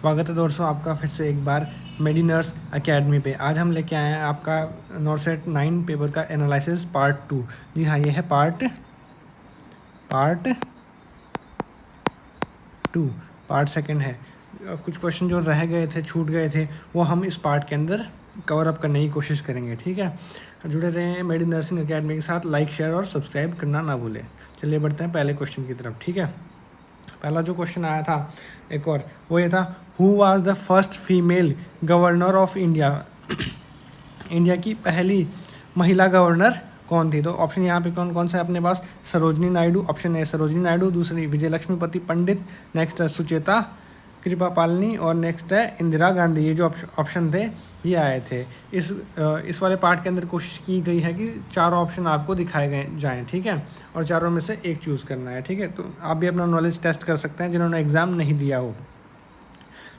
स्वागत है दोस्तों आपका फिर से एक बार मेडी नर्स एकेडमी पे। आज हम लेके आए हैं आपका नॉर्सेट 9 पेपर का एनालिसिस पार्ट 2। जी हाँ, ये है पार्ट 2, पार्ट सेकंड है। कुछ क्वेश्चन जो रह गए थे, छूट गए थे, वो हम इस पार्ट के अंदर कवर अप करने की कोशिश करेंगे। ठीक है, जुड़े रहें मेडी नर्सिंग एकेडमी के साथ। लाइक, शेयर और सब्सक्राइब करना ना भूलें। चलिए बढ़ते हैं पहले क्वेश्चन की तरफ। ठीक है, पहला जो क्वेश्चन आया था एक और, वो ये था, who was the first female governor of India. India की पहली महिला गवर्नर कौन थी? तो ऑप्शन यहाँ पे कौन कौन सा है अपने पास? सरोजनी नायडू, ऑप्शन ए सरोजनी नायडू, दूसरी विजय लक्ष्मीपति पंडित, नेक्स्ट है सुचेता कृपापालिनी और नेक्स्ट है इंदिरा गांधी। ये जो ऑप्शन थे ये आए थे। इस वाले पार्ट के अंदर कोशिश की गई है कि चारों ऑप्शन आपको दिखाए गए जाएँ। ठीक है, और चारों में से एक चूज़ करना है। ठीक है, तो आप भी अपना नॉलेज टेस्ट कर सकते हैं जिन्होंने एग्ज़ाम नहीं दिया हो।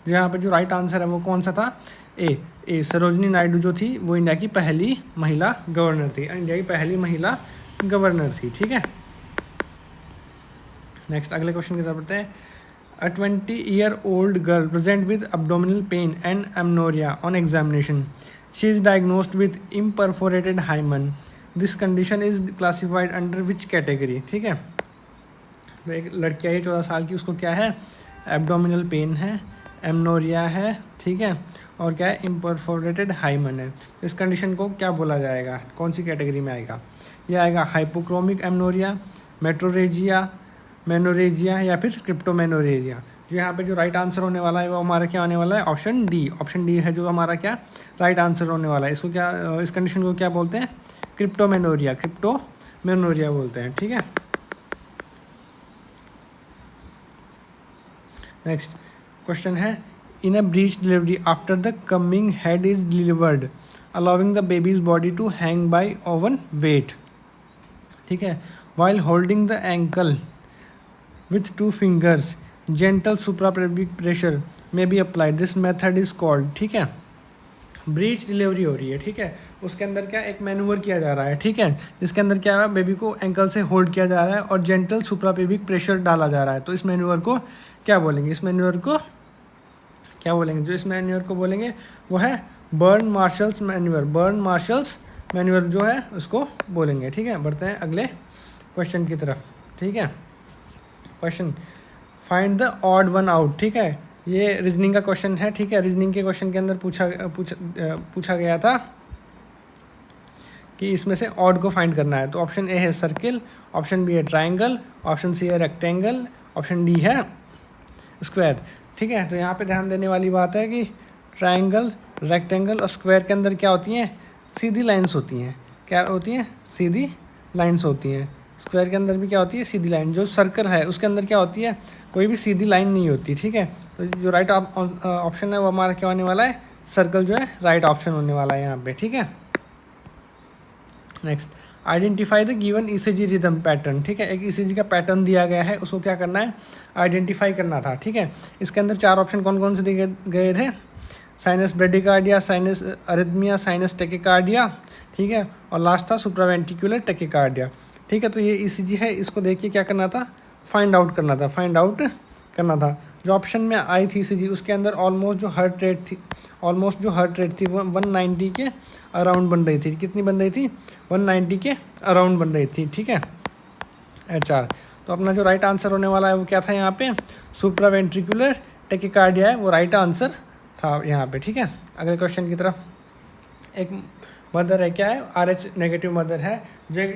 जो यहाँ पे जो राइट आंसर है वो कौन सा था? ए सरोजनी नायडू जो थी वो इंडिया की पहली महिला गवर्नर थी। इंडिया की पहली महिला गवर्नर थी। ठीक है, नेक्स्ट अगले क्वेश्चन की तरफ बढ़ते हैं। A 20-year-old girl present with abdominal pain and amenorrhea on examination. She is diagnosed with imperforated hymen. This condition is classified under which category? ठीक है, तो एक लड़की है 14 साल की, उसको क्या है? एब्डोमिनल पेन है, एमनोरिया है, ठीक है, और क्या है? इम्परफोरेटेड हाइमन है। इस कंडीशन को क्या बोला जाएगा? कौन सी कैटेगरी में आएगा? ये आएगा हाइपोक्रोमिक एमनोरिया, मेट्रोरेजिया, मेनोरेजिया या फिर क्रिप्टोमेनोरेजिया। जो यहाँ पे जो राइट आंसर होने वाला है वो हमारा क्या होने वाला है? Option D. ऑप्शन डी है जो हमारा क्या राइट आंसर होने वाला है। इसको क्या, इस कंडीशन को क्या बोलते हैं? क्रिप्टोमेनोरिया, क्रिप्टोमेनोरिया बोलते हैं। ठीक है, नेक्स्ट क्वेश्चन है, in a breech delivery after the coming head is delivered allowing the baby's body to hang by own weight. ठीक है, while holding the ankle with 2 fingers gentle suprapubic pressure may be applied. This method is called। ठीक है, breach delivery हो रही है। ठीक है, उसके अंदर क्या एक मैनूवर किया जा रहा है। ठीक है, जिसके अंदर क्या है, बेबी को एंकल से होल्ड किया जा रहा है और जेंटल सुप्राप्यूबिक प्रेशर डाला जा रहा है। तो इस मैनूवर को क्या बोलेंगे? इस मैनूवर को क्या बोलेंगे? जो इस मैनूवर को बोलेंगे वो है burn marshals manure. Burn marshals manure जो है उसको बोलेंगे। ठीक है, बढ़ते हैं अगले क्वेश्चन की तरफ। ठीक है, question, find the odd one out. ठीक है, ये रीजनिंग का क्वेश्चन है। ठीक है, रीजनिंग के क्वेश्चन के अंदर पूछा गया था कि इसमें से ऑड को फाइंड करना है। तो ऑप्शन ए है सर्किल, ऑप्शन बी है ट्राइंगल, ऑप्शन सी है रेक्टेंगल, ऑप्शन डी है स्क्वायर। ठीक है, तो यहाँ पे ध्यान देने वाली बात है कि ट्राइंगल, रेक्टेंगल और स्क्वायर के अंदर क्या होती हैं? सीधी लाइन्स होती हैं। क्या होती हैं? सीधी लाइन्स होती हैं। स्क्वायर के अंदर भी क्या होती है? सीधी लाइन। जो सर्कल है उसके अंदर क्या होती है? कोई भी सीधी लाइन नहीं होती। ठीक है, तो जो राइट ऑप्शन है वो हमारा क्या होने वाला है? सर्कल जो है राइट ऑप्शन होने वाला है यहाँ पे। ठीक है, next, identify the given ECG rhythm pattern. ठीक है, एक ईसीजी का पैटर्न दिया गया है, उसको क्या करना है? आइडेंटिफाई करना था। ठीक है, इसके अंदर 4 ऑप्शन कौन कौन से दिए गए थे? Sinus bradycardia, sinus arrhythmia, sinus tachycardia. ठीक है, और लास्ट था सुप्रावेंट्रिकुलर टेकिकार्डिया। ठीक है, तो ये ईसीजी है, इसको देखिए क्या करना था? फाइंड आउट करना था, फाइंड आउट करना था। जो ऑप्शन में आई थी ईसीजी उसके अंदर ऑलमोस्ट जो हार्ट रेट थी वो 190 के अराउंड बन रही थी। कितनी बन रही थी? 190 के अराउंड बन रही थी। ठीक है, HR। तो अपना जो राइट आंसर होने वाला है वो क्या था यहाँ पे? सुप्रावेंट्रिकुलर टेकिकार्डिया है, वो राइट आंसर था यहाँ पे। ठीक है, अगले क्वेश्चन की तरफ। एक मदर है, क्या है? RH नेगेटिव मदर है, जो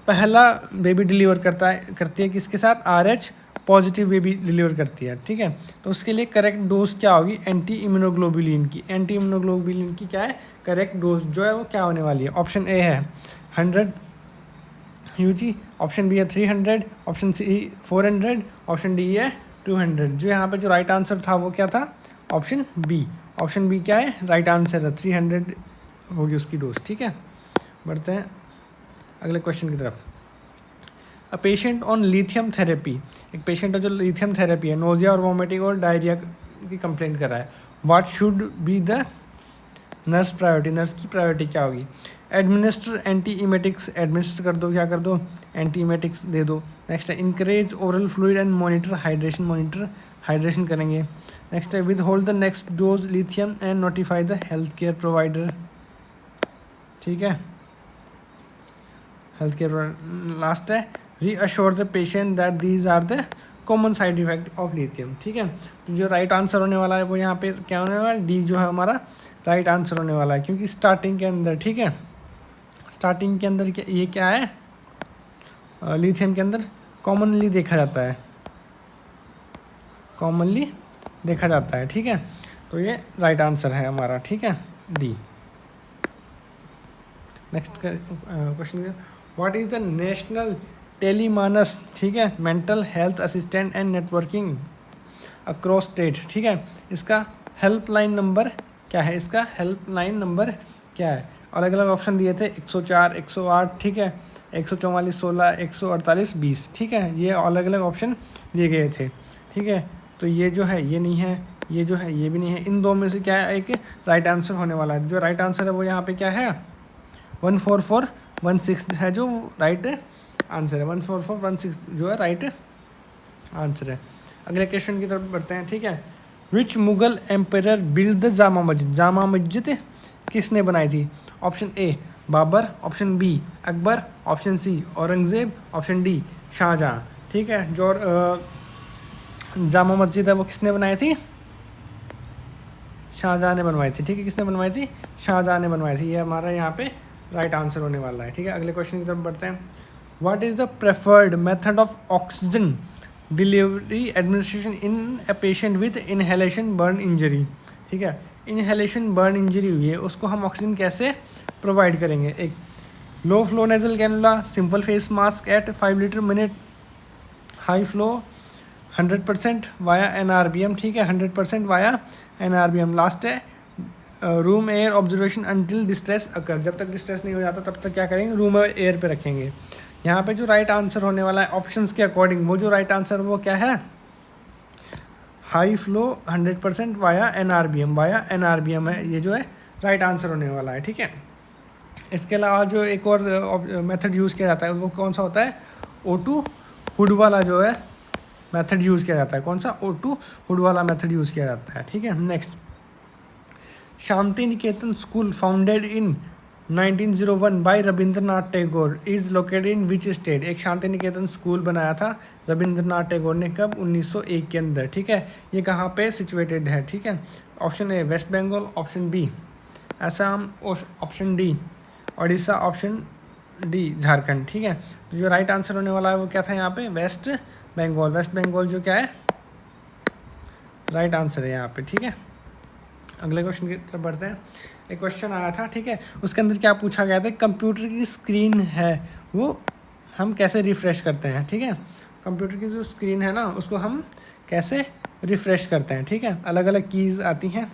पहला बेबी डिलीवर करती है किसके साथ? RH पॉजिटिव बेबी डिलीवर करती है। ठीक है, तो उसके लिए करेक्ट डोज क्या होगी? एंटी इम्यूनोग्लोबुलिन की। एंटी इम्यूनोग्लोबुलिन की क्या है करेक्ट डोज जो है वो क्या होने वाली है? ऑप्शन ए है 100 UG, ऑप्शन बी है 300, ऑप्शन सी 400, ऑप्शन डी है 200। जो यहाँ पे जो राइट आंसर था वो क्या था? Option B. ऑप्शन बी क्या है? राइट आंसर है, 300 होगी उसकी डोज। ठीक है, बढ़ते हैं अगले क्वेश्चन की तरफ। A patient on lithium therapy, एक पेशेंट है जो लिथियम थेरेपी है, नोजिया और वॉमिटिंग और डायरिया की कंप्लेंट कर रहा है। What should be the nurse priority? Nurse की प्रायोरिटी क्या होगी? एडमिनिस्टर एंटी इमेटिक्स, एडमिनिस्टर कर दो, क्या कर दो? एंटी इमेटिक्स दे दो। नेक्स्ट है encourage oral fluid and monitor hydration, monitor hydration करेंगे। नेक्स्ट है withhold the next dose lithium and notify the health care provider, ठीक है, हेल्थ केयर। लास्ट है reassure the patient that these are the common side effect of lithium, ठीक है। तो जो right answer होने वाला है वो यहाँ पे क्या होने वाला है, डी जो है हमारा राइट आंसर होने वाला है, क्योंकि स्टार्टिंग के अंदर, ठीक है, स्टार्टिंग के अंदर ये क्या है, लिथियम के अंदर कॉमनली देखा जाता है, कॉमनली देखा जाता है, ठीक है। तो ये राइट आंसर है हमारा, ठीक है, D. Next question, what is the national Telemanas, ठीक है, mental health assistant and networking across state, ठीक है। इसका हेल्पलाइन नंबर क्या है, इसका हेल्पलाइन नंबर क्या है। अलग अलग ऑप्शन दिए थे 104, 108, ठीक है, 144, 16, 148, 20, ठीक है, ये अलग अलग ऑप्शन दिए गए थे, ठीक है। तो ये जो है ये नहीं है, ये जो है ये भी नहीं है, इन दो में से क्या है एक राइट आंसर होने वाला है। जो राइट आंसर है वो यहाँ पे क्या है 14416 है जो राइट आंसर है, 14416 जो है राइट आंसर है। अगले क्वेश्चन की तरफ बढ़ते हैं, ठीक है। Which Mughal emperor build the Jama Masjid, Jama Masjid किसने बनाई थी। Option A Babur, option B Akbar, option C Aurangzeb, option D Shahjahan, ठीक है। जो जामा मस्जिद है वो किसने बनाई थी, शाहजहाँ ने बनवाई थी, ठीक है, किसने बनवाई थी, शाहजहाँ ने बनवाई थी। ये हमारा यहाँ पे राइट आंसर होने वाला है, ठीक है। अगले क्वेश्चन की तरफ बढ़ते हैं। What is the preferred method of oxygen delivery administration in a patient with inhalation burn injury, ठीक है। इनहेलेशन बर्न इंजरी हुई है उसको हम ऑक्सीजन कैसे प्रोवाइड करेंगे। एक low flow nasal cannula, simple face mask at 5 litre minute, high flow 100% via NRBM, ठीक है, 100% वाया NRBM। लास्ट है room air observation until distress occur, जब तक डिस्ट्रेस नहीं हो जाता तब तक क्या करेंगे, रूम एयर पे रखेंगे। यहाँ पे जो राइट आंसर होने वाला है ऑप्शंस के अकॉर्डिंग, वो जो राइट आंसर वो क्या है, high flow 100% via NRBM, via NRBM है, ये जो है राइट आंसर होने वाला है, ठीक है। इसके अलावा जो एक और मेथड यूज़ किया जाता है वो कौन सा होता है, O2 हुड वाला जो है मेथड यूज़ किया जाता है, कौन सा, O2 हुड वाला मेथड यूज़ किया जाता है, ठीक है। Next, Shanti Niketan school founded in 1901 by Rabindranath Tagore is located in which state. एक शांति निकेतन स्कूल बनाया था रविंद्रनाथ टैगोर ने, कब, 1901 के अंदर, ठीक है। ये कहाँ पे सिचुएटेड है, ठीक है। Option A West Bengal, option B Assam, option D Orissa, option D Jharkhand, ठीक है। तो जो राइट आंसर होने वाला है वो क्या था यहाँ पे, वेस्ट बंगाल। वेस्ट बंगाल जो क्या है राइट आंसर है यहाँ पे, ठीक है। अगले क्वेश्चन की तरफ बढ़ते हैं। एक क्वेश्चन आया था, ठीक है, उसके अंदर क्या पूछा गया था, कंप्यूटर की स्क्रीन है वो हम कैसे रिफ़्रेश करते हैं, ठीक है। कंप्यूटर की जो स्क्रीन है ना उसको हम कैसे रिफ़्रेश करते हैं, ठीक है। अलग अलग कीज़ आती हैं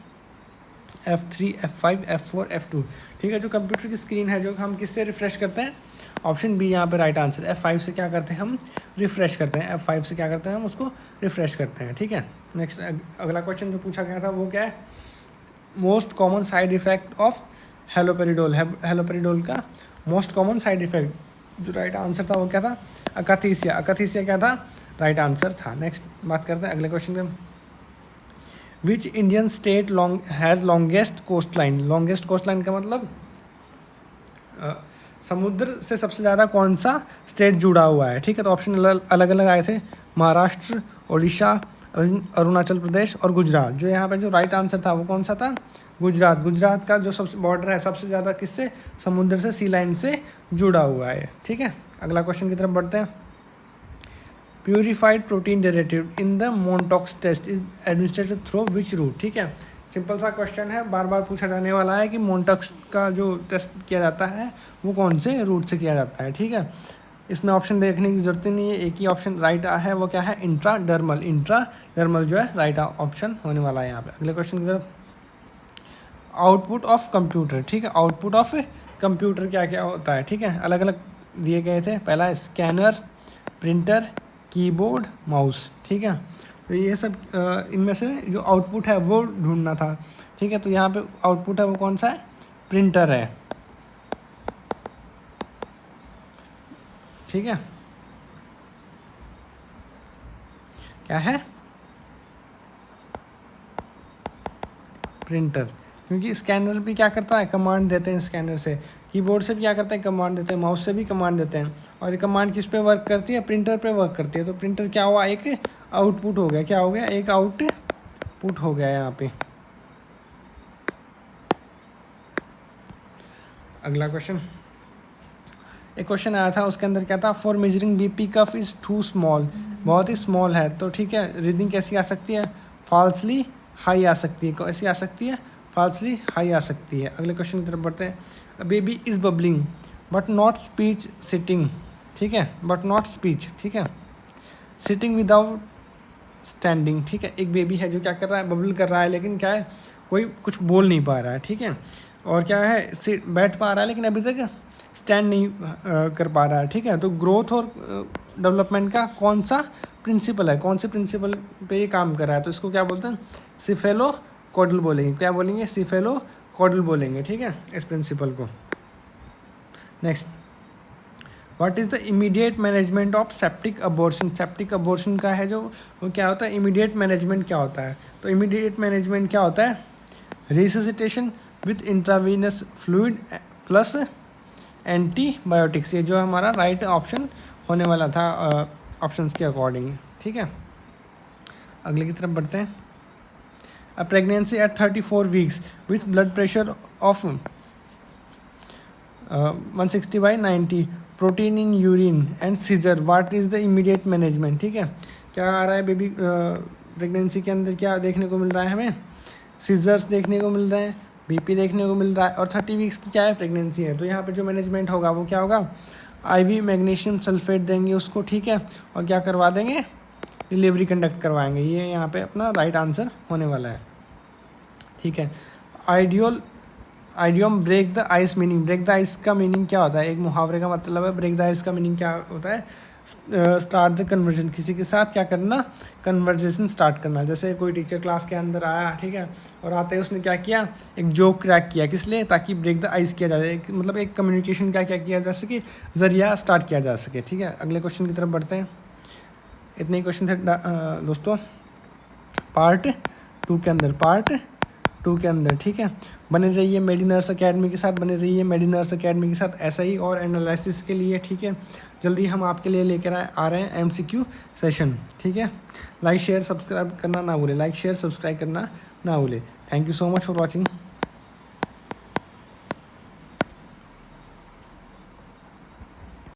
F3, F5, F4, F2, ठीक है। जो कंप्यूटर की स्क्रीन है जो हम किससे रिफ़्रेश करते हैं, ऑप्शन बी यहाँ पे राइट आंसर। F5 से क्या करते हैं हम रिफ़्रेश करते हैं, F5 से क्या करते हैं हम उसको रिफ़्रेश करते हैं, ठीक है। नेक्स्ट अगला क्वेश्चन जो पूछा गया था वो क्या है, most common side effect of haloperidol. Haloperidol का मोस्ट कॉमन साइड इफ़ेक्ट जो राइट आंसर था वो क्या था, अकाथीसिया। अकाथीसिया क्या था, राइट आंसर था। नेक्स्ट बात करते हैं अगले क्वेश्चन में। Which Indian state has longest coast line. Longest coast line का मतलब समुद्र से सबसे ज़्यादा कौन सा स्टेट जुड़ा हुआ है, ठीक है। तो ऑप्शन अलग अलग आए थे, महाराष्ट्र, उड़ीसा, अरुणाचल प्रदेश और गुजरात। जो यहाँ पे जो राइट आंसर था वो कौन सा था, गुजरात। गुजरात का जो सबसे बॉर्डर है सबसे ज़्यादा किससे, समुद्र से, सी लाइन से जुड़ा हुआ है, ठीक है। अगला क्वेश्चन की तरफ बढ़ते हैं। Purified protein derivative in the Mantoux test is administered through which route, ठीक है। सिंपल सा क्वेश्चन है, बार बार पूछा जाने वाला है कि मोनटॉक्स का जो टेस्ट किया जाता है वो कौन से रूट से किया जाता है, ठीक है। इसमें ऑप्शन देखने की ज़रूरत ही नहीं है, एक ही ऑप्शन राइट है वो क्या है, इंट्राडर्मल। इंट्राडर्मल जो है राइट ऑप्शन होने वाला है यहाँ पे। अगले क्वेश्चन की तरफ, आउटपुट ऑफ कंप्यूटर, ठीक है। आउटपुट ऑफ कंप्यूटर क्या क्या होता है, ठीक है, अलग अलग दिए गए थे। पहला स्कैनर, प्रिंटर, कीबोर्ड, माउस, ठीक है। तो ये सब इनमें से जो आउटपुट है वो ढूंढना था, ठीक है। तो यहाँ पे आउटपुट है वो कौन सा है, प्रिंटर है, ठीक है। क्या है, प्रिंटर, क्योंकि स्कैनर भी क्या करता है, कमांड देते हैं स्कैनर से, कीबोर्ड से भी क्या करते हैं, कमांड देते हैं, माउस से भी कमांड देते हैं, और ये कमांड किस पे वर्क करती है, प्रिंटर पे वर्क करती है। तो प्रिंटर क्या हुआ, एक आउटपुट हो गया, क्या हो गया, एक आउटपुट हो गया यहाँ पे। अगला क्वेश्चन, एक क्वेश्चन आया था, उसके अंदर क्या था, for measuring BP cuff is too small, बहुत ही स्मॉल है, तो ठीक है, रीडिंग कैसी आ सकती है, फॉल्सली हाई आ सकती है, कैसी आ सकती है, फॉल्सली हाई आ सकती है। अगले क्वेश्चन की तरफ बढ़ते हैं, baby is bubbling but not speech sitting, ठीक है, बट नॉट स्पीच, ठीक है, सिटिंग विदाउट स्टैंडिंग, ठीक है, एक बेबी है जो क्या कर रहा है, बबल कर रहा है, लेकिन क्या है, कोई कुछ बोल नहीं पा रहा है, ठीक है, और क्या है, बैठ पा रहा है लेकिन अभी तक स्टैंड नहीं कर पा रहा है, ठीक है। तो ग्रोथ और डेवलपमेंट का कौन सा प्रिंसिपल है, कौन से प्रिंसिपल पे ये काम कर रहा है, तो इसको क्या बोलते हैं, सिफेलो कॉडल बोलेंगे, क्या बोलेंगे, सिफेलो कॉडल बोलेंगे, ठीक है, इस प्रिंसिपल को। Next, what is the immediate management of septic abortion, septic abortion का है जो, वो क्या होता है, इमीडिएट मैनेजमेंट क्या होता है, तो इमीडिएट मैनेजमेंट क्या होता है, resuscitation with intravenous fluid plus antibiotics, ये जो हमारा राइट ऑप्शन होने वाला था ऑप्शंस के अकॉर्डिंग, ठीक है। अगले की तरफ बढ़ते हैं, a pregnancy at 34 weeks with blood pressure of 160/90, protein in urine and seizure, what is the immediate management, ठीक है, क्या आ रहा है बेबी प्रेगनेंसी के अंदर, क्या देखने को मिल रहा है हमें, सीजर्स देखने को मिल रहे हैं, बीपी देखने को मिल रहा है, और 30 वीक्स की क्या है, प्रेगनेंसी है। तो यहाँ पे जो मैनेजमेंट होगा वो क्या होगा, IV मैग्नीशियम सल्फेट देंगे उसको, ठीक है, और क्या करवा देंगे, डिलीवरी कंडक्ट करवाएंगे, ये यहाँ पे अपना राइट आंसर होने वाला है, ठीक है। Idiom break the ice meaning, break the ice का मीनिंग क्या होता है, एक मुहावरे का मतलब है, ब्रेक द आइस का मीनिंग क्या होता है, स्टार्ट द कन्वर्जेशन, किसी के साथ क्या करना, कन्वर्जेशन स्टार्ट करना। जैसे कोई टीचर क्लास के अंदर आया, ठीक है, और आते ही उसने क्या किया, एक जोक क्रैक किया, किस लिए, ताकि ब्रेक द आइस किया जाए, मतलब एक कम्युनिकेशन का क्या किया जा सके, जरिया स्टार्ट किया जा सके, ठीक है। अगले क्वेश्चन की तरफ बढ़ते हैं, इतने ही क्वेश्चन थे दोस्तों पार्ट 2 के अंदर, ठीक है। बने रहिए मेडी नर्स अकेडमी के साथ, बने रहिए मेडी नर्स अकेडमी के साथ, ऐसा ही और एनालिसिस के लिए, ठीक है, जल्दी हम आपके लिए लेकर आ रहे हैं MCQ सेशन, ठीक है। लाइक शेयर सब्सक्राइब करना ना भूले, लाइक शेयर सब्सक्राइब करना ना भूले। Thank you so much for watching.